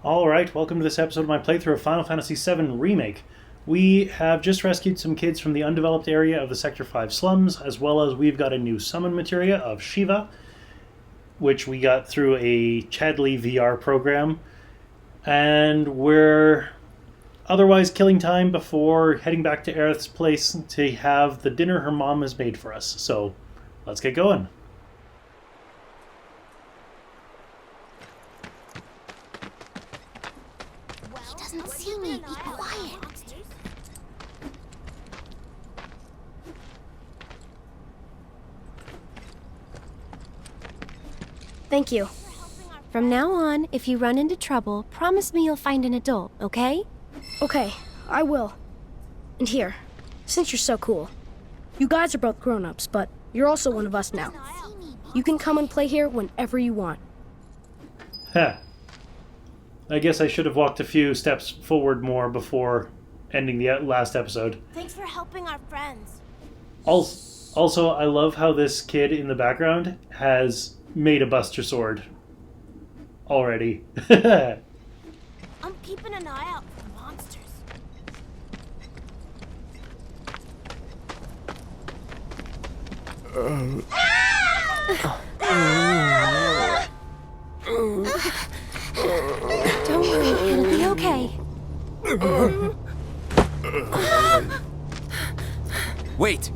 Alright, welcome to this episode of my playthrough of Final Fantasy VII Remake. We have just rescued some kids from the undeveloped area of the Sector 5 slums, as well as we've got a new summon materia of Shiva, which we got through a Chadley VR program. And we're otherwise killing time before heading back to Aerith's place to have the dinner her mom has made for us. So, let's get going. See me, be quiet. Thank you. From now on, if you run into trouble, promise me you'll find an adult, okay? Okay, I will. And here, since you're so cool, you guys are both grown-ups, but you're also one of us now. You can come and play here whenever you want. Heh. I guess I should have walked a few steps forward more before ending the last episode. Thanks for helping our friends. Also, I love how this kid in the background has made a Buster Sword already. I'm keeping an eye out for monsters. Don't worry, it'll be okay. Wait!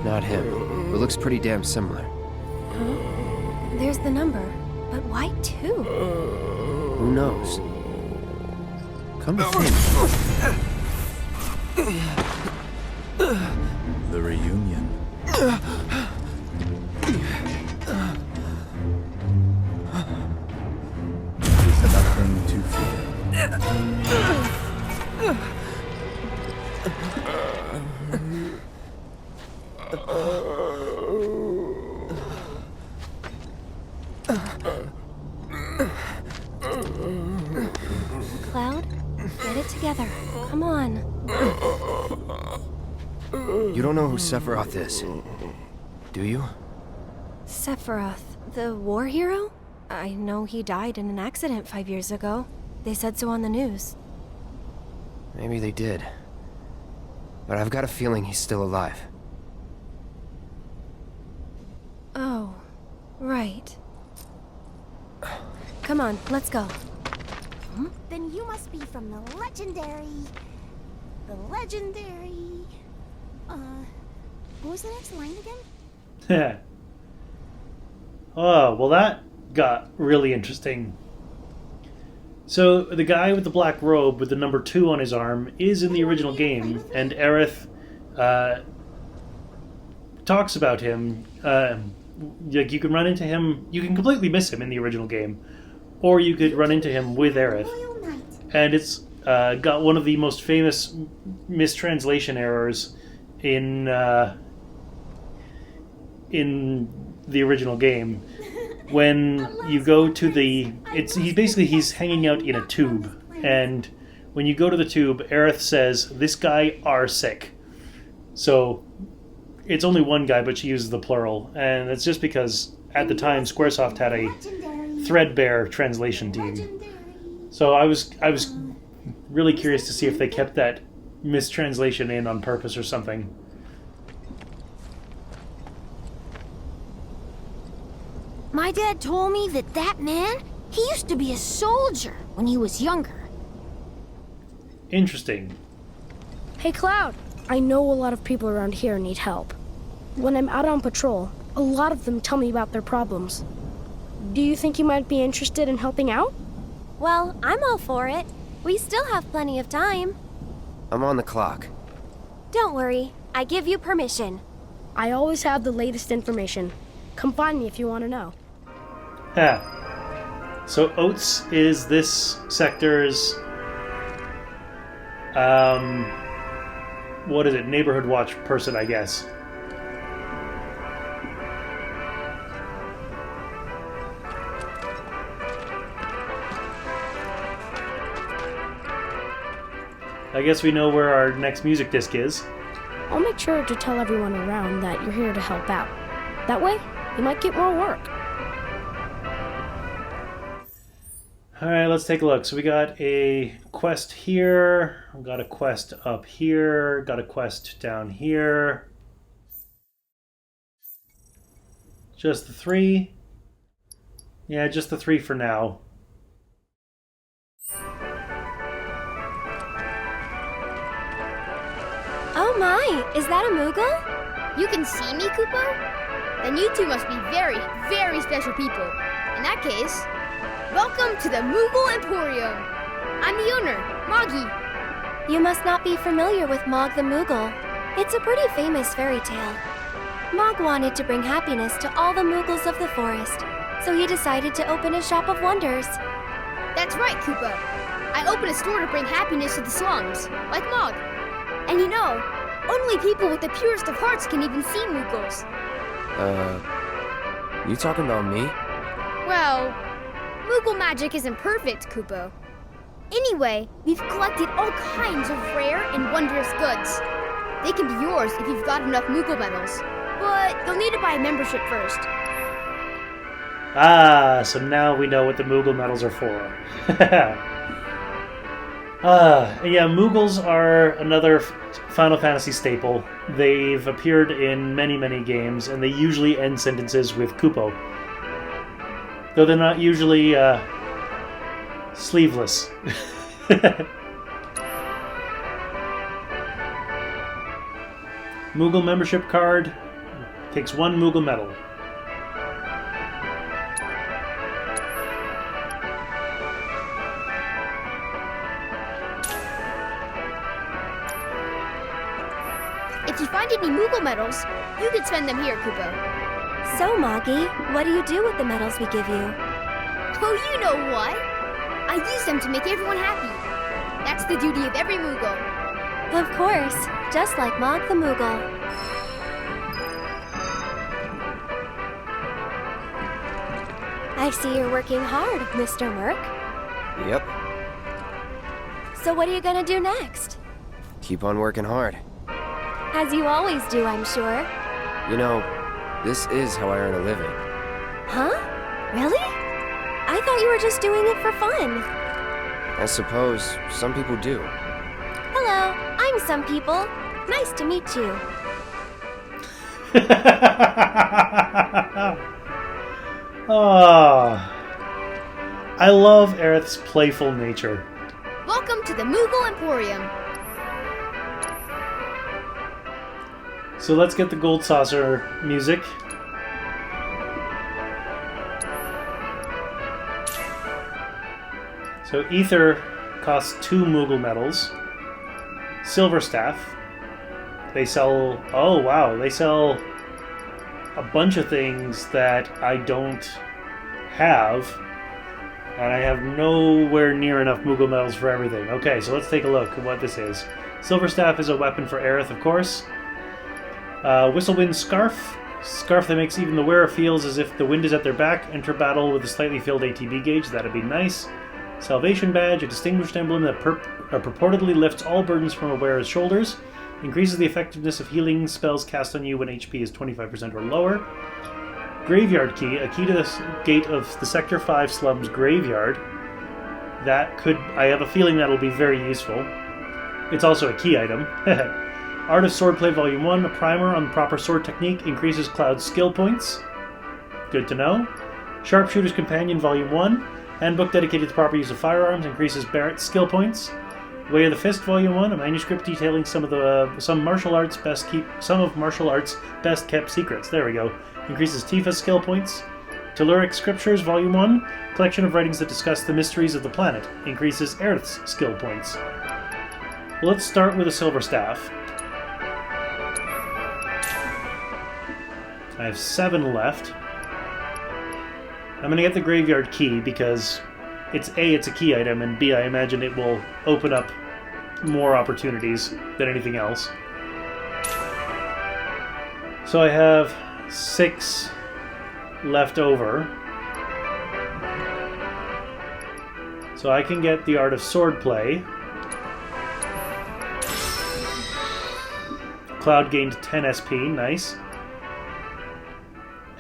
Not him. It looks pretty damn similar. Huh? There's the number, but why two? Who knows? Come with me. The reunion. Is nothing to fear. Cloud, get it together. Come on. You don't know who Sephiroth is, do you? Sephiroth, the war hero? I know he died in an accident 5 years ago. They said so on the news. Maybe they did. But I've got a feeling he's still alive. Oh, right. Come on, let's go. Then you must be from the legendary... What was the next line again? Oh, well that got really interesting. So, the guy with the black robe with the number 2 on his arm is in the original game, and Aerith talks about him. Like, you can run into him, you can completely miss him in the original game, or you could run into him with Aerith. And it's got one of the most famous mistranslation errors in the original game. When you go to the... he's hanging out in a tube, and when you go to the tube, Aerith says, "This guy are sick." So, it's only one guy, but she uses the plural, and it's just because, at the time, Squaresoft had a threadbare translation team. So I was really curious to see if they kept that mistranslation in on purpose or something. My dad told me that man, he used to be a soldier when he was younger. Interesting. Hey, Cloud. I know a lot of people around here need help. When I'm out on patrol, a lot of them tell me about their problems. Do you think you might be interested in helping out? Well, I'm all for it. We still have plenty of time. I'm on the clock. Don't worry, I give you permission. I always have the latest information. Come find me if you want to know. So Oates is this sector's what is it? Neighborhood watch person, I guess. I guess we know where our next music disc is. I'll make sure to tell everyone around that you're here to help out. That way, you might get more work. Alright, let's take a look. So we got a quest here, we got a quest up here, got a quest down here. Just the 3? Yeah, just the 3 for now. Oh my, is that a Moogle? You can see me, Koopa? Then you two must be very, very special people. In that case, welcome to the Moogle Emporium. I'm the owner, Moggy. You must not be familiar with Mog the Moogle. It's a pretty famous fairy tale. Mog wanted to bring happiness to all the Moogles of the forest, so he decided to open a shop of wonders. That's right, Koopa. I opened a store to bring happiness to the slums, like Mog. And you know, only people with the purest of hearts can even see Moogles. You talking about me? Well, Moogle magic isn't perfect, Koopa. Anyway, we've collected all kinds of rare and wondrous goods. They can be yours if you've got enough Moogle medals, but you'll need to buy a membership first. Ah, so now we know what the Moogle medals are for. Yeah, Moogles are another Final Fantasy staple. They've appeared in many, many games, and they usually end sentences with Kupo. Though they're not usually, sleeveless. Moogle membership card takes 1 Moogle medal. If you find any Moogle medals, you can spend them here, Koopa. So, Moggy, what do you do with the medals we give you? Oh, you know what? I use them to make everyone happy. That's the duty of every Moogle. Of course, just like Mog the Moogle. I see you're working hard, Mr. Merc. Yep. So what are you gonna do next? Keep on working hard. As you always do, I'm sure. You know, this is how I earn a living. Huh? Really? I thought you were just doing it for fun. I suppose some people do. Hello, I'm some people. Nice to meet you. Oh, I love Aerith's playful nature. Welcome to the Moogle Emporium. So let's get the gold saucer music. So Ether costs 2 Moogle medals. Silver Staff. They sell... Oh, wow. They sell a bunch of things that I don't have. And I have nowhere near enough Moogle medals for everything. Okay, so let's take a look at what this is. Silver Staff is a weapon for Aerith, of course. Whistlewind Scarf. Scarf that makes even the wearer feels as if the wind is at their back. Enter battle with a slightly filled ATB gauge. That'd be nice. Salvation Badge, a distinguished emblem that purportedly lifts all burdens from a wearer's shoulders. Increases the effectiveness of healing spells cast on you when HP is 25% or lower. Graveyard Key, a key to the gate of the Sector 5 Slums graveyard. That could... I have a feeling that'll be very useful. It's also a key item. Art of Swordplay Volume 1, a primer on the proper sword technique, increases Cloud's skill points. Good to know. Sharpshooter's Companion Volume 1, handbook dedicated to proper use of firearms, increases Barrett's skill points. Way of the Fist Volume 1, a manuscript detailing some of martial arts best kept secrets. There we go. Increases Tifa's skill points. Telluric Scriptures Volume 1, collection of writings that discuss the mysteries of the planet, increases Aerith's skill points. Well, let's start with a Silver Staff. I have 7 left. I'm going to get the Graveyard Key because it's A, it's a key item, and B, I imagine it will open up more opportunities than anything else. So I have 6 left over. So I can get the Art of Swordplay. Cloud gained 10 SP, nice.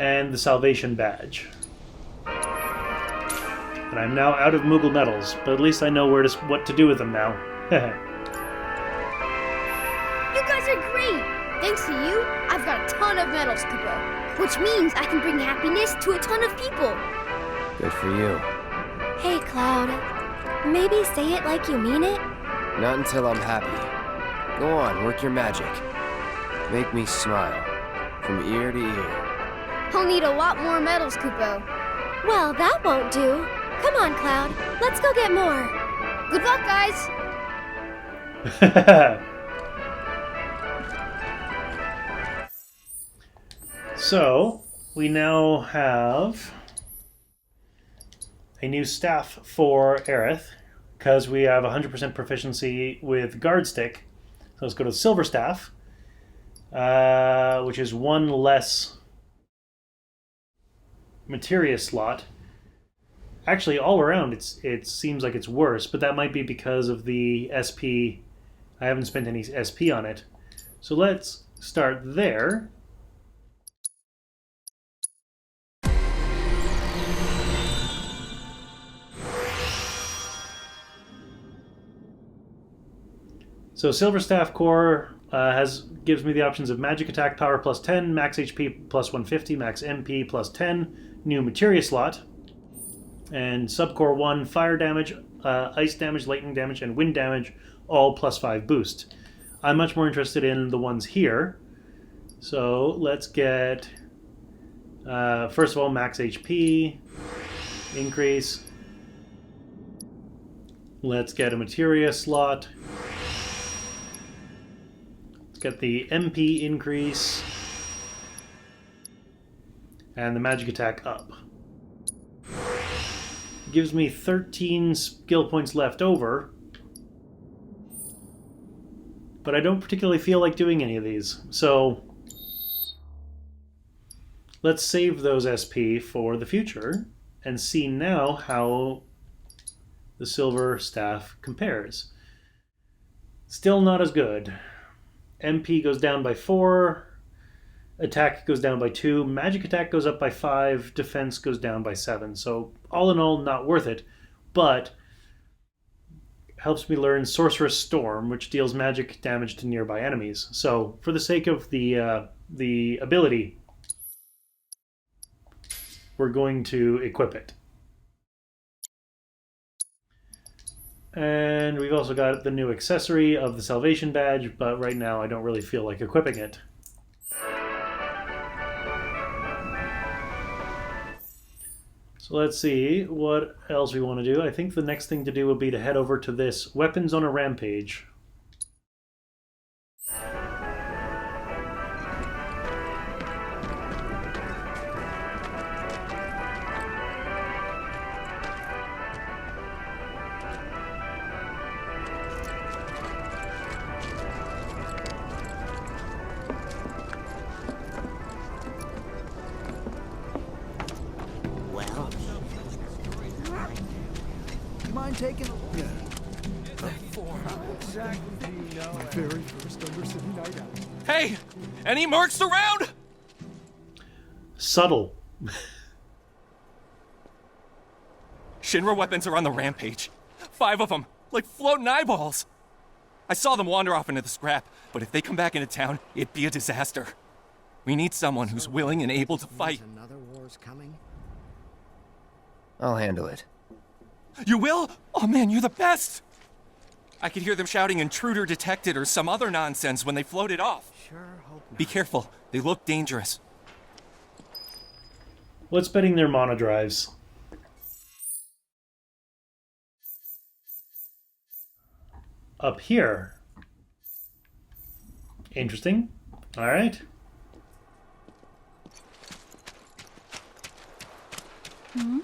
And the Salvation Badge. And I'm now out of Moogle medals, but at least I know what to do with them now. You guys are great! Thanks to you, I've got a ton of medals, Kupo. Which means I can bring happiness to a ton of people. Good for you. Hey, Cloud. Maybe say it like you mean it? Not until I'm happy. Go on, work your magic. Make me smile. From ear to ear. I'll need a lot more medals, Kupo. Well, that won't do. Come on, Cloud. Let's go get more. Good luck, guys! So, we now have a new staff for Aerith, because we have 100% proficiency with Guard Stick. So let's go to Silver Staff, which is one less materia slot. Actually, all around, it seems like it's worse, but that might be because of the SP. I haven't spent any SP on it. So let's start there. So Silver Staff Core gives me the options of Magic Attack Power plus 10, Max HP plus 150, Max MP plus 10, new Materia slot, and Subcore 1, Fire damage, Ice damage, Lightning damage, and Wind damage, all plus 5 boost. I'm much more interested in the ones here. So let's get, first of all, Max HP, increase. Let's get a Materia slot. Get the MP increase and the magic attack up. Gives me 13 skill points left over, but I don't particularly feel like doing any of these. So let's save those SP for the future and see now how the Silver Staff compares. Still not as good. MP goes down by 4, attack goes down by 2, magic attack goes up by 5, defense goes down by 7. So all in all, not worth it, but helps me learn Sorcerous Storm, which deals magic damage to nearby enemies. So for the sake of the ability, we're going to equip it. And we've also got the new accessory of the Salvation Badge, but right now I don't really feel like equipping it. So let's see what else we want to do. I think the next thing to do would be to head over to this Weapons on a Rampage. Taking my very first Undercity night out. Hey! Any mercs around? Subtle. Shinra weapons are on the rampage. 5 of them, like floating eyeballs. I saw them wander off into the scrap, but if they come back into town, it'd be a disaster. We need someone who's willing and able to fight. Another war's coming. I'll handle it. You will? Oh man, you're the best! I could hear them shouting intruder detected or some other nonsense when they floated off. Sure hope not. Be careful, they look dangerous. What's betting their mono drives? Up here. Interesting. All right. Hmm?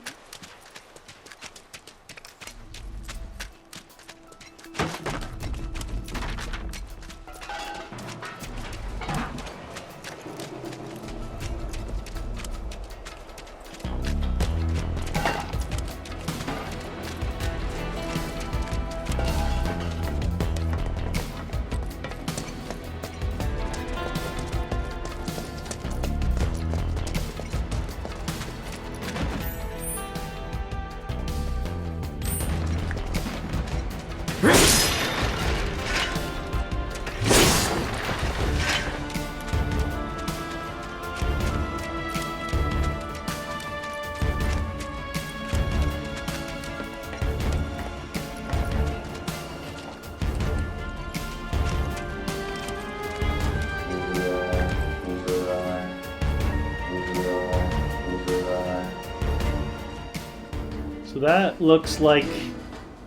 that looks like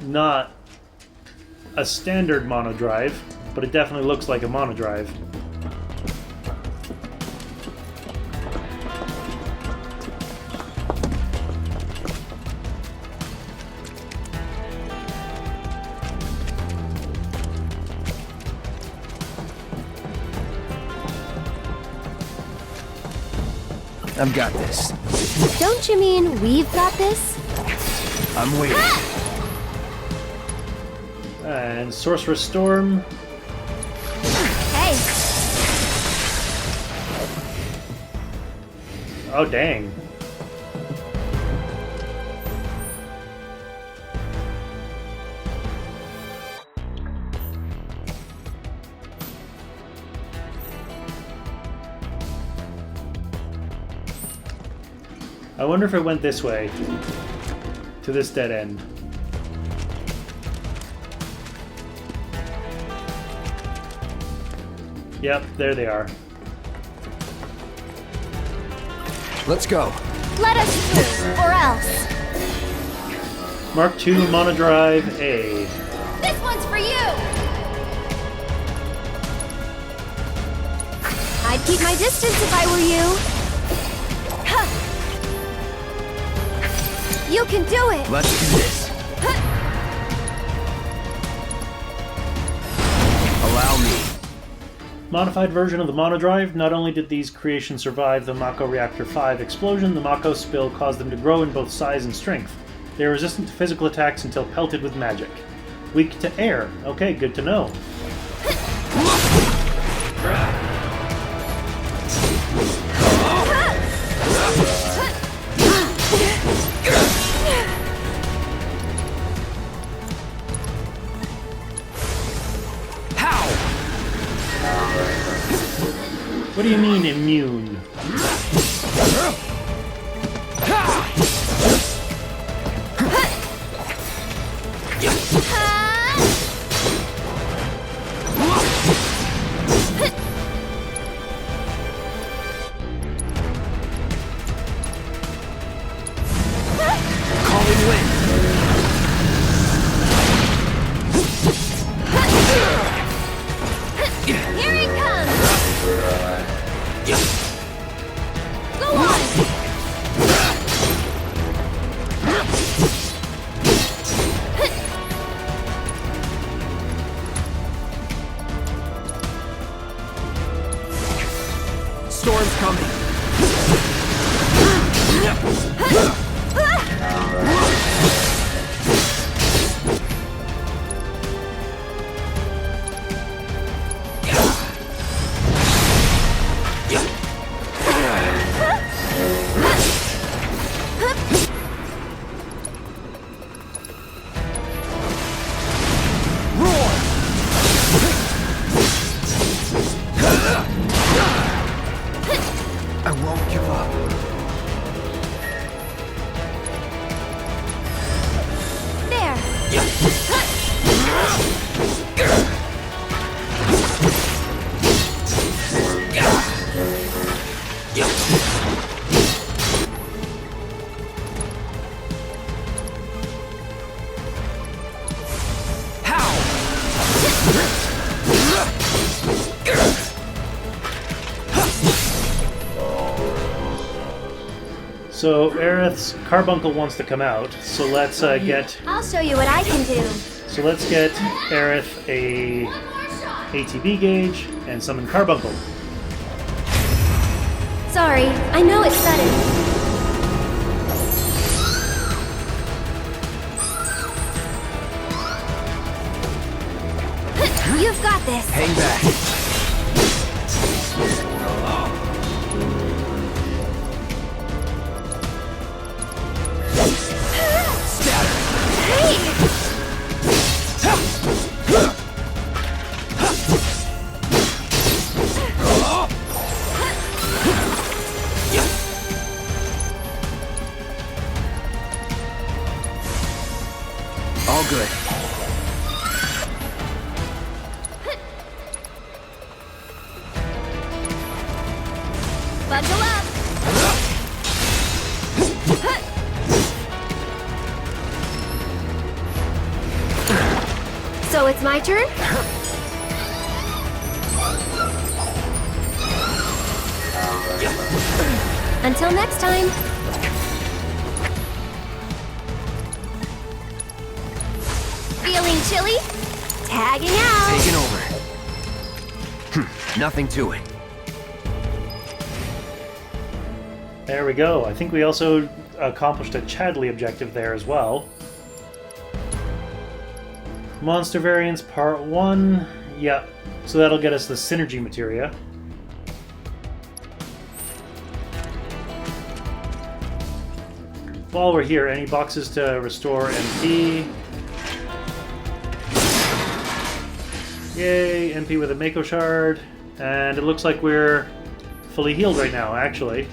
not a standard monodrive, but it definitely looks like a monodrive. I've got this. Don't you mean we've got this? I'm waiting. And Sorceress Storm. Hey, Oh, dang. I wonder if it went this way. To this dead end. Yep, there they are. Let's go. let us through, or else. Mark II Monodrive A. This one's for you! I'd keep my distance if I were you. Huh. You can do it! Let's do this. Allow me. Modified version of the monodrive. Not only did these creations survive the Mako Reactor 5 explosion, the Mako spill caused them to grow in both size and strength. They are resistant to physical attacks until pelted with magic. Weak to air. Okay, good to know. What do you mean, immune? Storm's coming. I won't give up. There! So Aerith's carbuncle wants to come out. So let's get. I'll show you what I can do. So let's get Aerith a ATB gauge and summon carbuncle. Sorry, I know it's sudden. You've got this. Hang back. All good. My turn? Until next time. Feeling chilly? Tagging out. Taking over. Nothing to it. There we go. I think we also accomplished a Chadley objective there as well. Monster Variants Part 1. Yeah, so that'll get us the Synergy Materia. While we're here, any boxes to restore MP? Yay, MP with a Mako Shard. And it looks like we're fully healed right now, actually.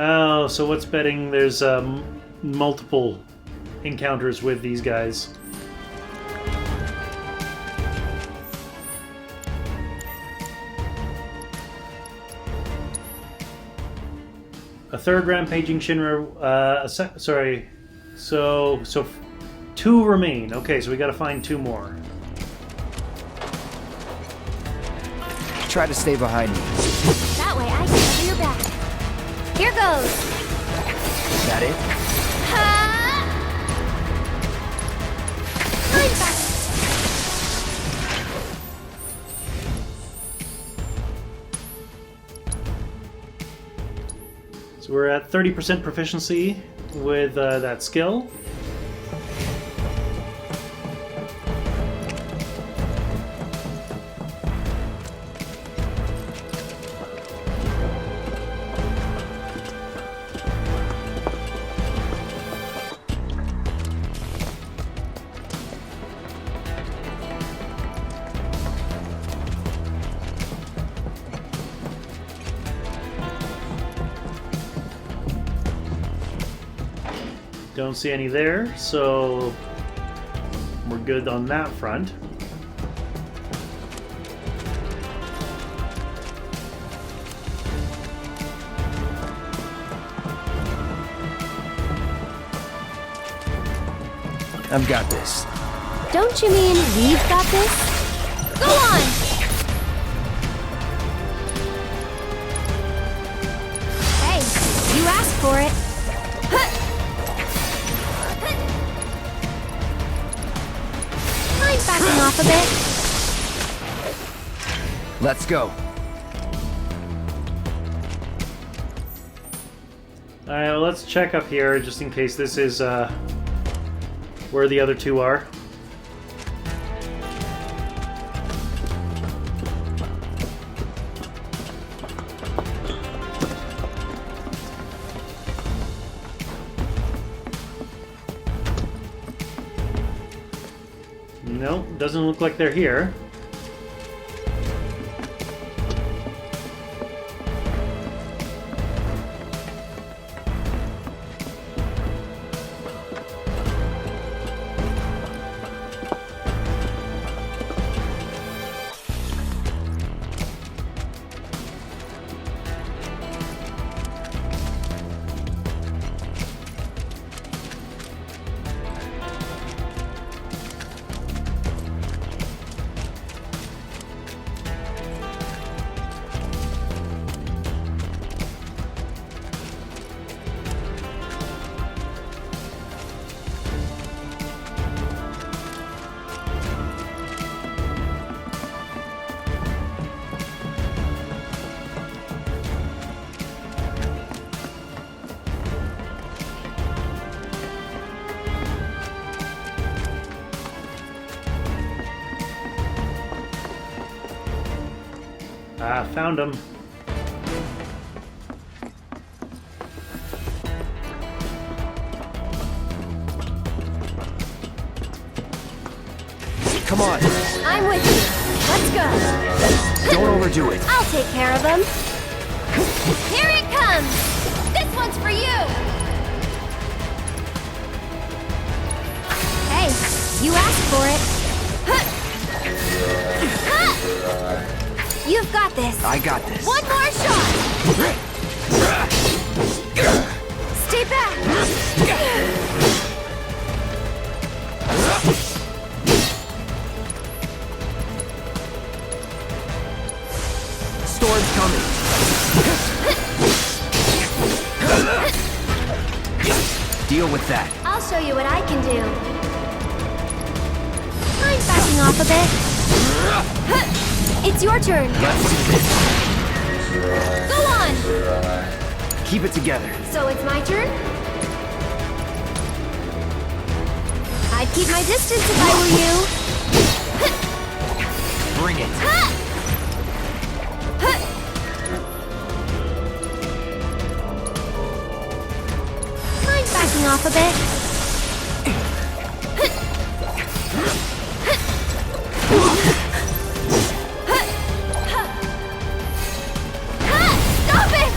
Oh, so what's betting there's multiple encounters with these guys? A third rampaging Shinra. Sorry. So 2 remain. Okay, so we gotta find 2 more. Try to stay behind me. That way I can cover your back. Here goes. That it? I'm back. So we're at 30% proficiency with that skill. Don't see any there, so we're good on that front. I've got this. Don't you mean we've got this? Go on! Hey, you asked for it. Mind backing off a bit? Let's go. Alright, well, let's check up here just in case this is where the other 2 are. Nope, doesn't look like they're here. Ah, found him. Come on. I'm with you. Let's go. Don't overdo it. I'll take care of them. Here it comes. This one's for you. Hey, you asked for it. You've got this. I got this. One more shot. Stay back. Storm's coming. Deal with that. I'll show you what I can do. I'm backing off a bit. It's your turn. Let's do this. Go on. Keep it together. So it's my turn? I'd keep my distance if I were you. Bring it. I'm backing off a bit. Stop it!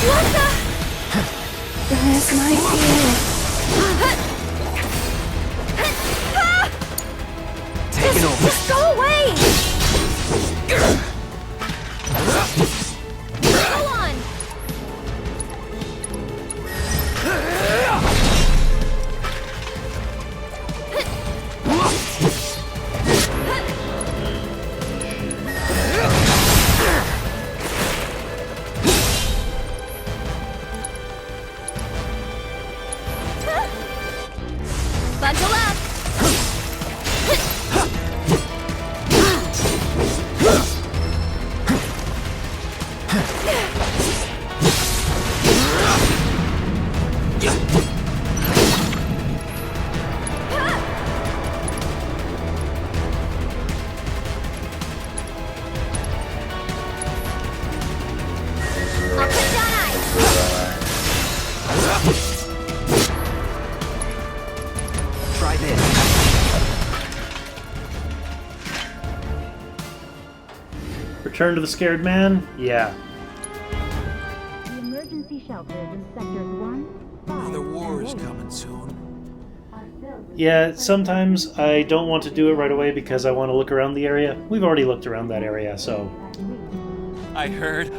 What the? This might be it. Taking over. Just go away! Go on! Bundle up! I'll put down ice! Try this. Return to the scared man? Yeah. The emergency shelters in sectors 1, 5, Another war and is 8 coming soon. Yeah, sometimes I don't want to do it right away because I want to look around the area. We've already looked around that area, so... I heard.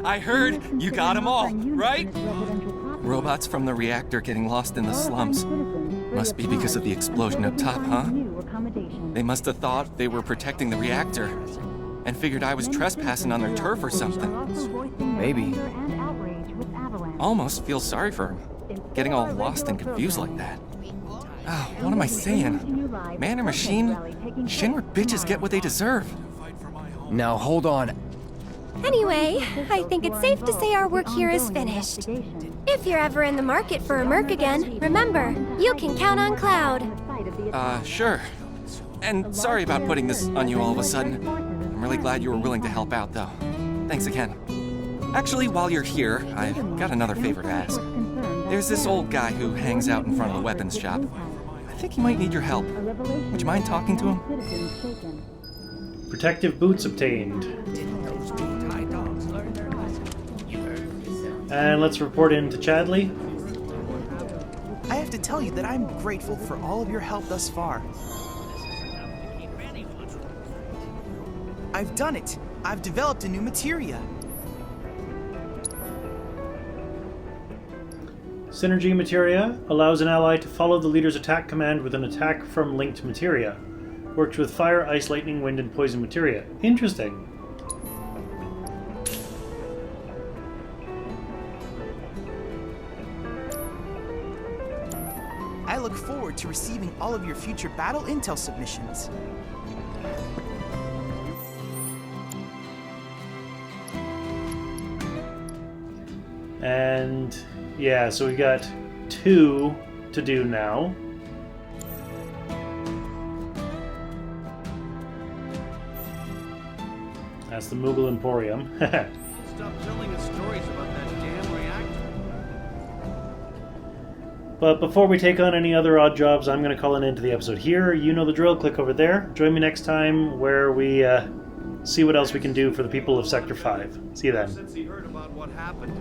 You got them all, right? Robots from the reactor getting lost in the slums. Must be because of the explosion up top, huh? They must have thought they were protecting the reactor and figured I was trespassing on their turf or something. Maybe. Almost feel sorry for him, getting all lost and confused like that. Oh, what am I saying? Man or machine? Shinra bitches get what they deserve. Now hold on. Anyway, I think it's safe to say our work here is finished. If you're ever in the market for a merc again, remember, you can count on Cloud. Sure. And sorry about putting this on you all of a sudden. I'm really glad you were willing to help out, though. Thanks again. Actually, while you're here, I've got another favor to ask. There's this old guy who hangs out in front of the weapons shop. I think he might need your help. Would you mind talking to him? Protective boots obtained. And let's report in to Chadley. I have to tell you that I'm grateful for all of your help thus far. I've done it! I've developed a new materia. Synergy Materia allows an ally to follow the leader's attack command with an attack from linked materia. Works with fire, ice, lightning, wind, and poison materia. Interesting. I look forward to receiving all of your future battle intel submissions. And yeah, so we got 2 to do now. That's the Moogle Emporium. Stop telling us stories about that damn reactor. But before we take on any other odd jobs, I'm going to call an end to the episode here. You know the drill. Click over there. Join me next time where we see what else we can do for the people of Sector 5. See you then. Since he heard about what happened,